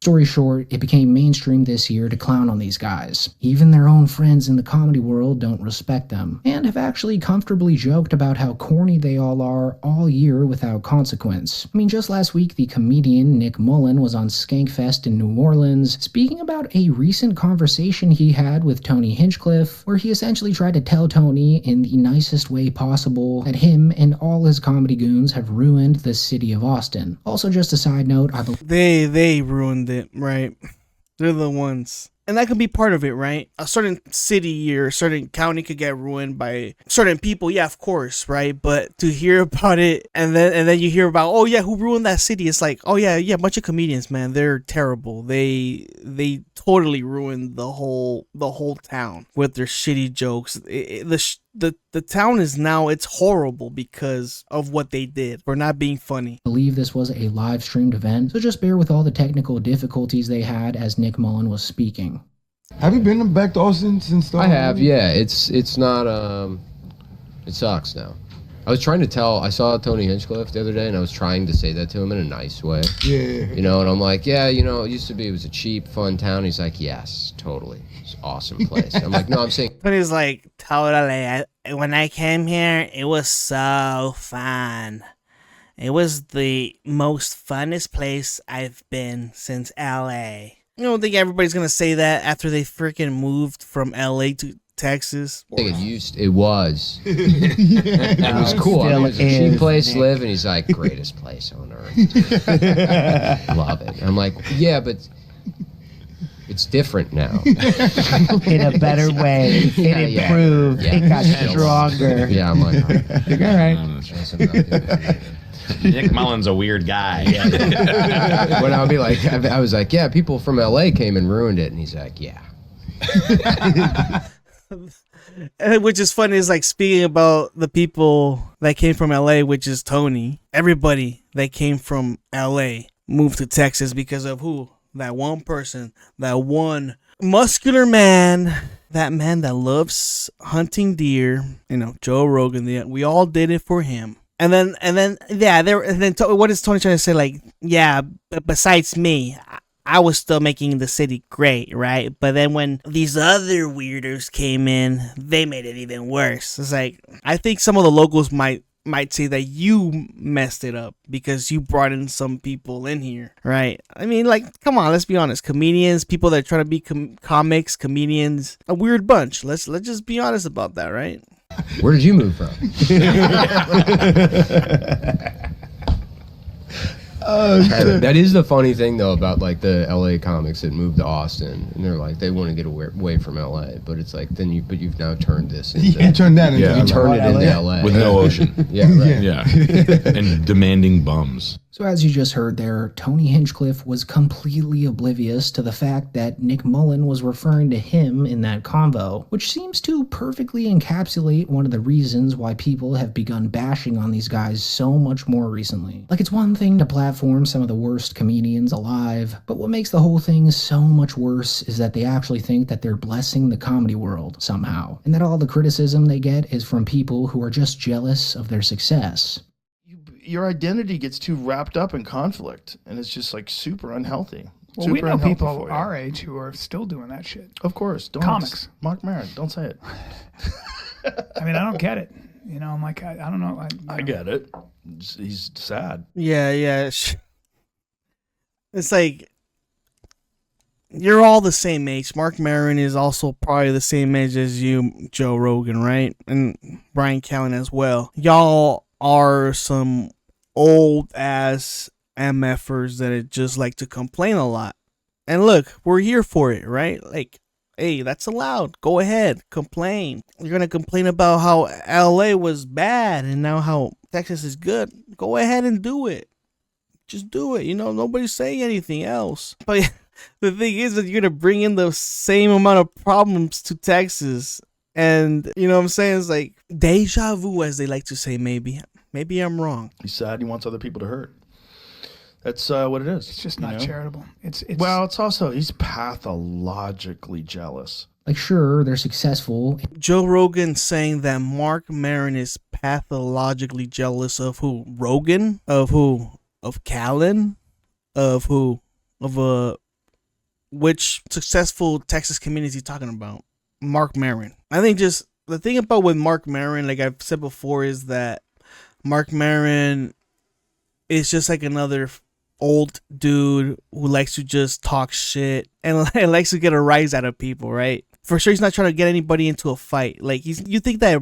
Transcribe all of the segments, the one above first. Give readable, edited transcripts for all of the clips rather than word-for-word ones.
Story short, it became mainstream this year to clown on these guys. Even their own friends in the comedy world don't respect them, and have actually comfortably joked about how corny they all are all year without consequence. I mean, just last week, the comedian Nick Mullen was on Skankfest in New Orleans, speaking about a recent conversation he had with Tony Hinchcliffe, where he essentially tried to tell Tony in the nicest way possible that him and all his comedy goons have ruined the city of Austin. Also, just a side note, I believe they ruined it, right? They're the ones. And that could be part of it, right? A certain city or a certain county could get ruined by certain people, yeah, of course, right? But to hear about it and then you hear about, oh yeah, who ruined that city? It's like, oh yeah, a bunch of comedians, man. They're terrible. They totally ruined the whole town with their shitty jokes. The town is now, it's horrible because of what they did for not being funny. I believe this was a live streamed event, so just bear with all the technical difficulties they had as Nick Mullen was speaking. Have you been back to Austin since? I have, yeah. It's not it sucks now. I saw Tony Hinchcliffe the other day, and I was trying to say that to him in a nice way. Yeah. You know, and I'm like, yeah, you know, it was a cheap, fun town. He's like, yes, totally. It's an awesome place. I'm like, no, I'm saying. Tony's like, totally. When I came here, it was so fun. It was the most funnest place I've been since LA. You don't think everybody's gonna say that after they freaking moved from LA to Texas? I think it was. It was cool. I mean, it was a cheap place to live, and he's like, greatest place on earth. Love it. I'm like, yeah, but it's different now. In a better way. It improved. Yeah. It got stronger. Yeah, I'm like, all right. Nick Mullen's a weird guy. When I would be like, I was like, yeah, people from LA came and ruined it, and he's like, yeah. Which is funny is like speaking about the people that came from LA, which is Tony. Everybody that came from LA moved to Texas because of who? That one person, that one muscular man, that man that loves hunting deer. You know, Joe Rogan. We all did it for him. And then, what is Tony trying to say? Like, yeah, but besides me, I was still making the city great, right? But then when these other weirdos came in, they made it even worse. It's like, I think some of the locals might say that you messed it up because you brought in some people in here, right? I mean, like, come on, let's be honest. Comedians, people that try to be comics, comedians, a weird bunch. Let's just be honest about that, right? Where did you move from? That is the funny thing though about like the LA comics that moved to Austin, and they're like they want to get away from LA, but it's like you've now turned this into You turned that into you turned it into LA with no ocean. Yeah, right. Yeah, and demanding bums. So as you just heard there, Tony Hinchcliffe was completely oblivious to the fact that Nick Mullen was referring to him in that convo, which seems to perfectly encapsulate one of the reasons why people have begun bashing on these guys so much more recently. Like, it's one thing to platform some of the worst comedians alive, but what makes the whole thing so much worse is that they actually think that they're blessing the comedy world somehow, and that all the criticism they get is from people who are just jealous of their success. Your identity gets too wrapped up in conflict, and it's just like super unhealthy. Well, we know people our age who are still doing that shit. Of course. Comics. Mark Maron, don't say it. I mean, I don't get it. You know, I'm like, I don't know. I get it. He's sad. Yeah. It's like, you're all the same age. Mark Maron is also probably the same age as you, Joe Rogan, right? And Brian Callen as well. Y'all are some old ass MFers that just like to complain a lot. And look, we're here for it, right? Like, hey, that's allowed. Go ahead, complain. You're gonna complain about how LA was bad and now how Texas is good. Go ahead and do it. Just do it. You know, nobody's saying anything else. But the thing is that you're gonna bring in the same amount of problems to Texas. And, you know what I'm saying? It's like deja vu, as they like to say, maybe. Maybe I'm wrong. He's sad. He wants other people to hurt. That's what it is. It's just not charitable. It's also, he's pathologically jealous. Like, sure, they're successful. Joe Rogan saying that Mark Maron is pathologically jealous of who? Rogan? Of who? Of Callen? Of who? Of which successful Texas comedian is he talking about? Mark Maron. I think just the thing about with Mark Maron, like I've said before, is that Mark Maron is just like another old dude who likes to just talk shit and likes to get a rise out of people, right? For sure, he's not trying to get anybody into a fight. Like you think that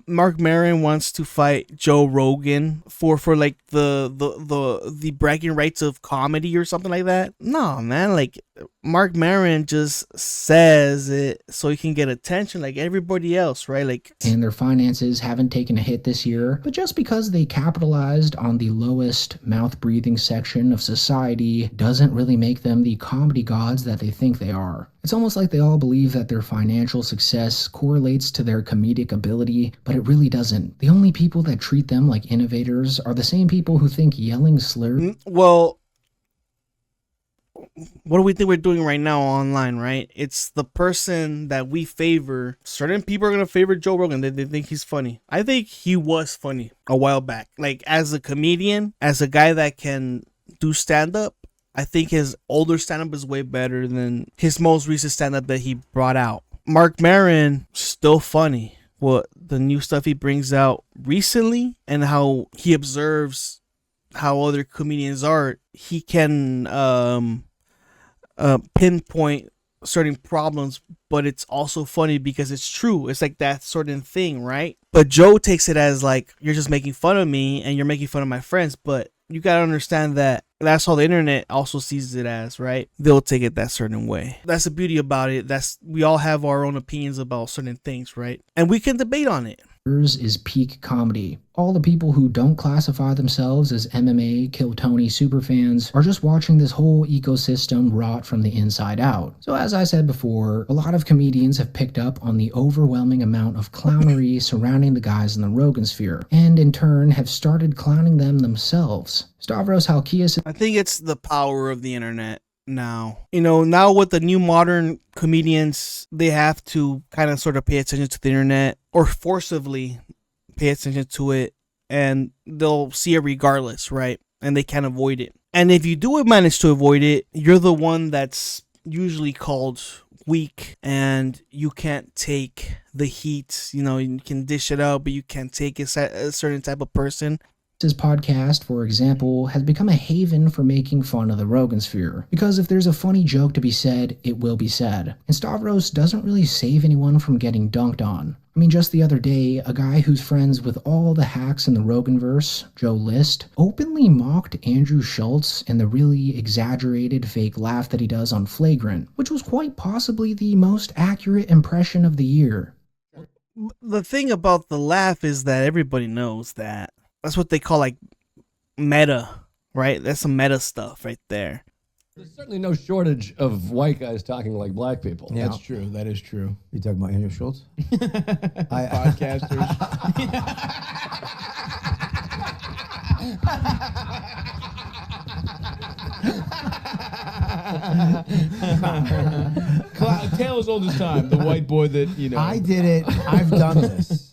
Mark Maron wants to fight Joe Rogan for like the bragging rights of comedy or something like that? No, man. Like Mark Maron just says it so he can get attention, like everybody else, right? Like, and their finances haven't taken a hit this year, but just because they capitalized on the lowest mouth-breathing section of society doesn't really make them the comedy gods that they think they are. It's almost like they all believe that their financial success correlates to their comedic ability, but it really doesn't. The only people that treat them like innovators are the same people who think yelling slurs. Well, what do we think we're doing right now online, right? It's the person that we favor. Certain people are going to favor Joe Rogan. They think he's funny. I think he was funny a while back. Like as a comedian, as a guy that can do stand-up, I think his older stand-up is way better than his most recent stand-up that he brought out. Mark Maron, still funny. What the new stuff he brings out recently and how he observes how other comedians are, he can pinpoint certain problems, but it's also funny because it's true. It's like that certain thing, right? But Joe takes it as like, you're just making fun of me and you're making fun of my friends, but you gotta understand that that's how the internet also sees it as, right? They'll take it that certain way. That's the beauty about it. We all have our own opinions about certain things, right? And we can debate on it. Is peak comedy. All the people who don't classify themselves as MMA Kill Tony superfans are just watching this whole ecosystem rot from the inside out. So as I said before, a lot of comedians have picked up on the overwhelming amount of clownery surrounding the guys in the Rogansphere, and in turn have started clowning them themselves. Stavros Halkias. I think it's the power of the internet. Now, now with the new modern comedians, they have to kind of sort of pay attention to the internet or forcibly pay attention to it, and they'll see it regardless, right? And they can't avoid it. And if you do manage to avoid it, you're the one that's usually called weak and you can't take the heat. You can dish it out, but you can't take a certain type of person. His podcast, for example, has become a haven for making fun of the Rogansphere, because if there's a funny joke to be said, it will be said. And Stavros doesn't really save anyone from getting dunked on. I mean, just the other day, a guy who's friends with all the hacks in the Roganverse, Joe List, openly mocked Andrew Schultz and the really exaggerated fake laugh that he does on Flagrant, which was quite possibly the most accurate impression of the year. The thing about the laugh is that everybody knows that. That's what they call like meta, right? That's some meta stuff right there. There's certainly no shortage of white guys talking like black people. Yeah. That's true. That is true. You talking about Andrew Schultz? Podcasters. Tale as old as time. The white boy that, I did it. I've done this.